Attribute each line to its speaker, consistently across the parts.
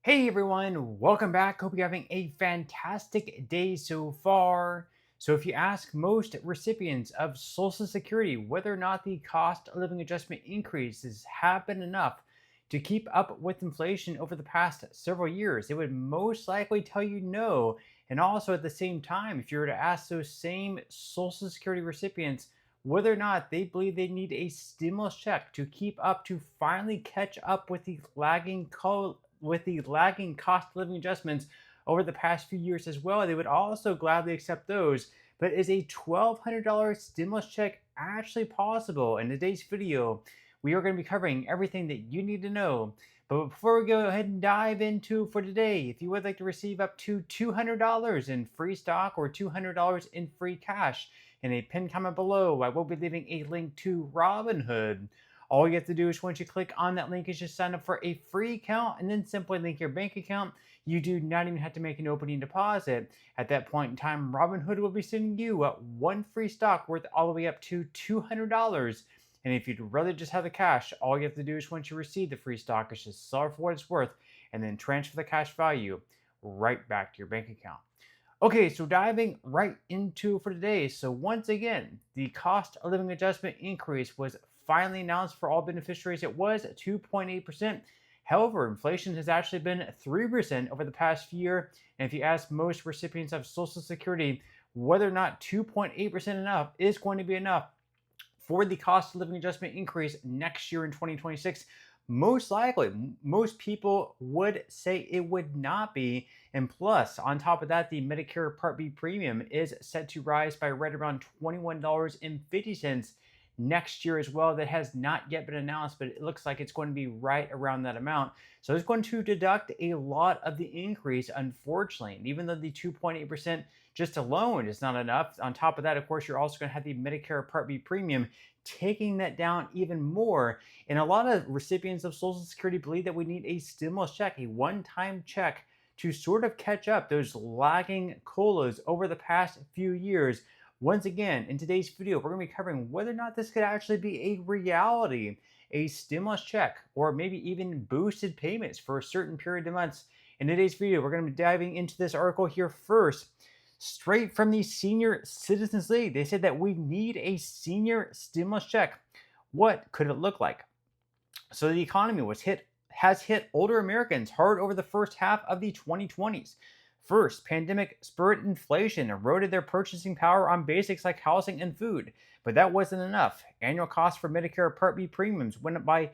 Speaker 1: Hey everyone, welcome back. Hope you're having a fantastic day so far. So, if you ask most recipients of Social Security whether or not the cost of living adjustment increases have been enough to keep up with inflation over the past several years, they would most likely tell you no. And also, at the same time, if you were to ask those same Social Security recipients whether or not they believe they need a stimulus check to keep up to finally catch up with the lagging cost of living adjustments over the past few years as well, they would also gladly accept those. But is a $1,200 stimulus check actually possible? In today's video, we are going to be covering everything that you need to know. But before we go ahead and dive into for today, if you would like to receive up to $200 in free stock or $200 in free cash, in a pinned comment below, I will be leaving a link to Robinhood. All you have to do is once you click on that link is just sign up for a free account and then simply link your bank account. You do not even have to make an opening deposit. At that point in time, Robinhood will be sending you one free stock worth all the way up to $200. And if you'd rather just have the cash, all you have to do is once you receive the free stock is just sell it for what it's worth and then transfer the cash value right back to your bank account. Okay, so diving right into for today. So once again, the cost of living adjustment increase was finally announced for all beneficiaries. It was 2.8%. However, inflation has actually been 3% over the past year. And if you ask most recipients of Social Security whether or not 2.8% enough is going to be enough for the cost of living adjustment increase next year in 2026, most likely, most people would say it would not be. And plus, on top of that, the Medicare Part B premium is set to rise by right around $21.50 next year as well. That has not yet been announced, but it looks like it's going to be right around that amount. So it's going to deduct a lot of the increase, unfortunately. And even though the 2.8% just alone is not enough, on top of that, of course, you're also going to have the Medicare Part B premium taking that down even more. And a lot of recipients of Social Security believe that we need a stimulus check, a one-time check to sort of catch up those lagging COLAs over the past few years. Once again, in today's video, we're going to be covering whether or not this could actually be a reality, a stimulus check, or maybe even boosted payments for a certain period of months. In today's video, we're going to be diving into this article here first. Straight from the Senior Citizens League, they said that we need a senior stimulus check. What could it look like? So the economy has hit older Americans hard over the first half of the 2020s. First, pandemic spurred inflation, eroded their purchasing power on basics like housing and food. But that wasn't enough. Annual costs for Medicare Part B premiums went up by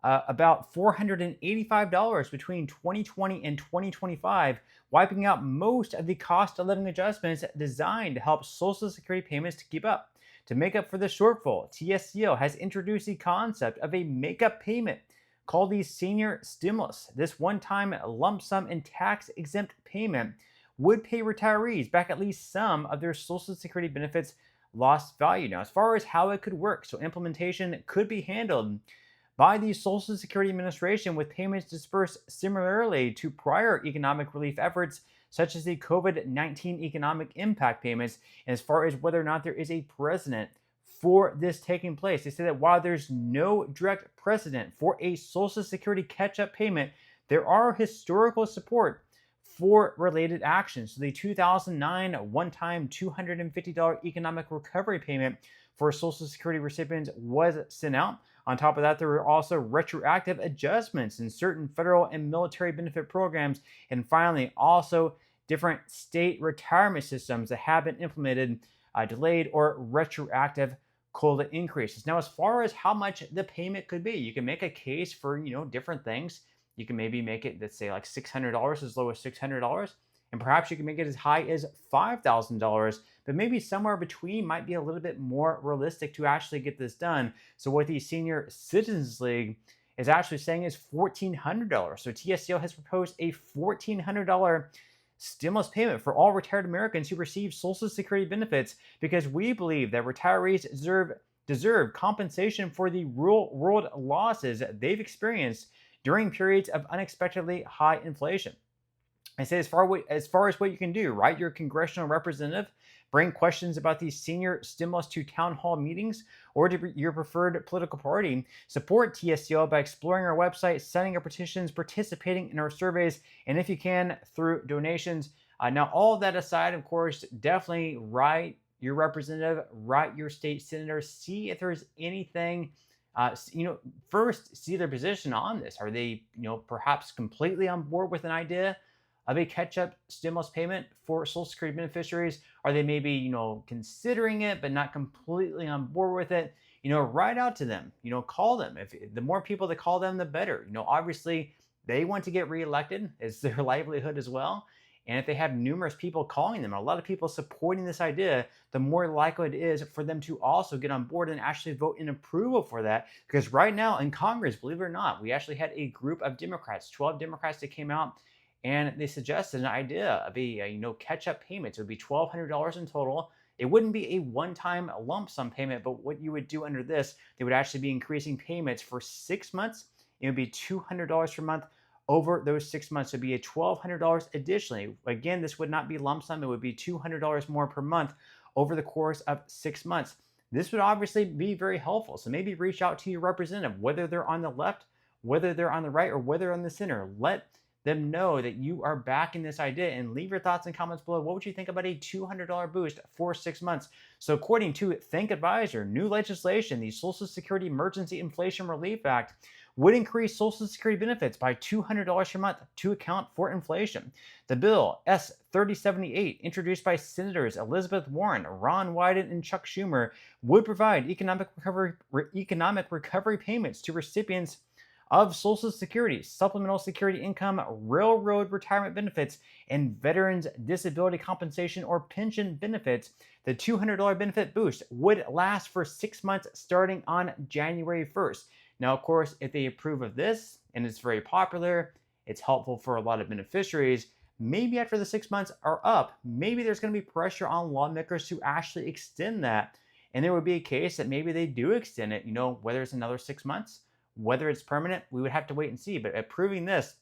Speaker 1: about $485 between 2020 and 2025, wiping out most of the cost of living adjustments designed to help Social Security payments to keep up. To make up for the shortfall, TSCL has introduced the concept of a make-up payment called the senior stimulus. This one-time lump sum and tax-exempt payment would pay retirees back at least some of their Social Security benefits lost value. Now, as far as how it could work, so implementation could be handled by the Social Security Administration with payments dispersed similarly to prior economic relief efforts such as the COVID-19 economic impact payments. And as far as whether or not there is a precedent for this taking place, they say that while there's no direct precedent for a Social Security catch-up payment, there are historical support for related actions. So the 2009 one-time $250 economic recovery payment for Social Security recipients was sent out. On top of that, there were also retroactive adjustments in certain federal and military benefit programs. And finally, also different state retirement systems that have been implemented, delayed, or retroactive COLA increases. Now, as far as how much the payment could be, you can make a case for, different things. You can maybe make it, let's say, like $600, as low as $600. And perhaps you can make it as high as $5,000, but maybe somewhere between might be a little bit more realistic to actually get this done. So what the Senior Citizens League is actually saying is $1,400. So TSCL has proposed a $1,400 stimulus payment for all retired Americans who receive Social Security benefits, because we believe that retirees deserve compensation for the real world losses they've experienced during periods of unexpectedly high inflation. I say as far as what you can do, write your congressional representative, bring questions about these senior stimulus to town hall meetings or to your preferred political party. Support TSCL by exploring our website, signing our petitions, participating in our surveys, and if you can, through donations. Now, all of that aside, of course, definitely write your representative, write your state senator, see if there's anything. First, see their position on this. Are they, perhaps completely on board with an idea of a catch-up stimulus payment for Social Security beneficiaries? Are they maybe, considering it but not completely on board with it? Write out to them. Call them. If the more people that call them, the better. Obviously they want to get reelected. It's their livelihood as well. And if they have numerous people calling them, a lot of people supporting this idea, the more likely it is for them to also get on board and actually vote in approval for that. Because right now in Congress, believe it or not, we actually had a group of Democrats, 12 Democrats that came out and they suggested an idea of a catch-up payment. So it would be $1,200 in total. It wouldn't be a one-time lump sum payment, but what you would do under this, they would actually be increasing payments for 6 months. It would be $200 per month over those 6 months. It would be a $1,200 additionally. Again, this would not be lump sum. It would be $200 more per month over the course of 6 months. This would obviously be very helpful. So maybe reach out to your representative, whether they're on the left, whether they're on the right, or whether they're on the center. Let them know that you are backing this idea and leave your thoughts and comments below. What would you think about a $200 boost for 6 months? So according to Think Advisor, new legislation, the Social Security Emergency Inflation Relief Act, would increase Social Security benefits by $200 per month to account for inflation. The bill, S-3078, introduced by Senators Elizabeth Warren, Ron Wyden, and Chuck Schumer, would provide economic recovery payments to recipients of Social Security, Supplemental Security Income, Railroad Retirement Benefits, and Veterans Disability Compensation or Pension Benefits. The $200 benefit boost would last for 6 months starting on January 1st. Now, of course, if they approve of this and it's very popular, it's helpful for a lot of beneficiaries, maybe after the 6 months are up, maybe there's going to be pressure on lawmakers to actually extend that. And there would be a case that maybe they do extend it, whether it's another 6 months, whether it's permanent, we would have to wait and see. But approving this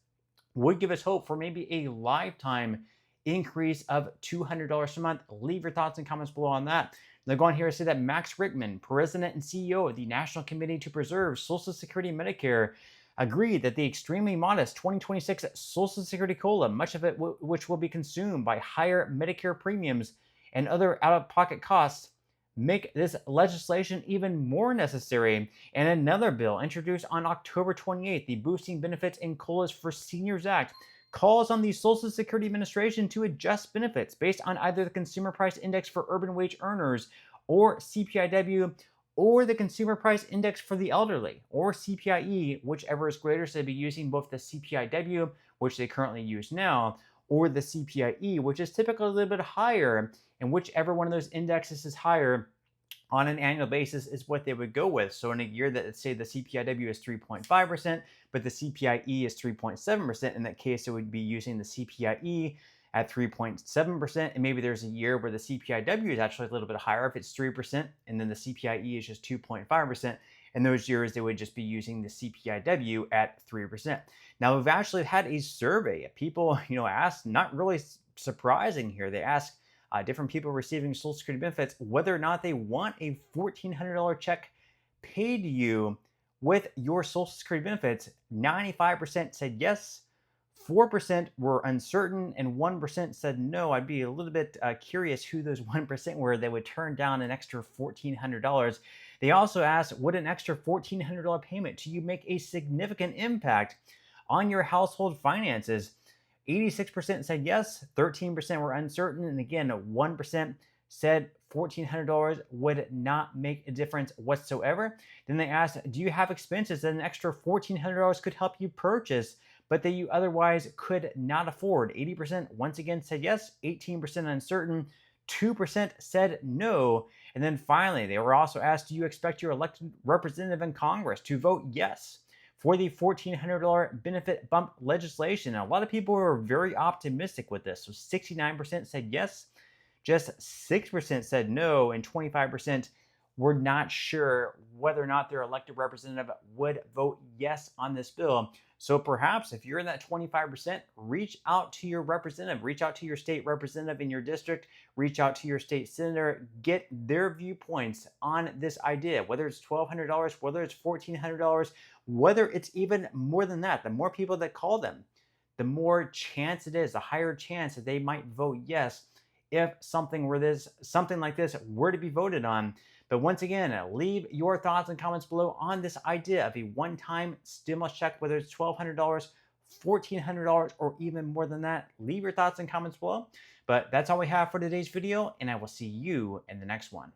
Speaker 1: would give us hope for maybe a lifetime increase of $200 a month. Leave your thoughts and comments below on that. They'll go on here and say that Max Rickman, President and CEO of the National Committee to Preserve Social Security and Medicare, agreed that the extremely modest 2026 Social Security COLA, much of it which will be consumed by higher Medicare premiums and other out-of-pocket costs, make this legislation even more necessary. And another bill introduced on October 28th, the Boosting Benefits and COLAs for Seniors Act, calls on the Social Security Administration to adjust benefits based on either the Consumer Price Index for urban wage earners, or CPIW, or the Consumer Price Index for the elderly, or CPIE, whichever is greater. So they'd be using both the CPIW, which they currently use now, or the CPIE, which is typically a little bit higher, and whichever one of those indexes is higher on an annual basis is what they would go with. So in a year that, let's say the CPIW is 3.5%, but the CPIE is 3.7%, in that case, it would be using the CPIE at 3.7%. And maybe there's a year where the CPIW is actually a little bit higher if it's 3%, and then the CPIE is just 2.5%. In those years, they would just be using the CPIW at 3%. Now, we've actually had a survey. People, asked, not really surprising here, they asked different people receiving Social Security benefits whether or not they want a $1,400 check paid to you with your Social Security benefits. 95% said yes, 4% were uncertain, and 1% said no. I'd be a little bit curious who those 1% were that would turn down an extra $1,400. They also asked, would an extra $1,400 payment to you make a significant impact on your household finances? 86% said yes, 13% were uncertain, and again, 1% said $1,400 would not make a difference whatsoever. Then they asked, do you have expenses that an extra $1,400 could help you purchase, but that you otherwise could not afford? 80% once again said yes, 18% uncertain, 2% said no. And then finally, they were also asked, do you expect your elected representative in Congress to vote yes for the $1,400 benefit bump legislation? And a lot of people were very optimistic with this. So 69% said yes, just 6% said no, and 25% were not sure whether or not their elected representative would vote yes on this bill. So perhaps if you're in that 25%, reach out to your representative, reach out to your state representative in your district, reach out to your state senator, get their viewpoints on this idea, whether it's $1,200, whether it's $1,400, whether it's even more than that. The more people that call them, the more chance it is, the higher chance that they might vote yes if something like this were to be voted on. But once again, leave your thoughts and comments below on this idea of a one-time stimulus check, whether it's $1,200, $1,400, or even more than that. Leave your thoughts and comments below. But that's all we have for today's video, and I will see you in the next one.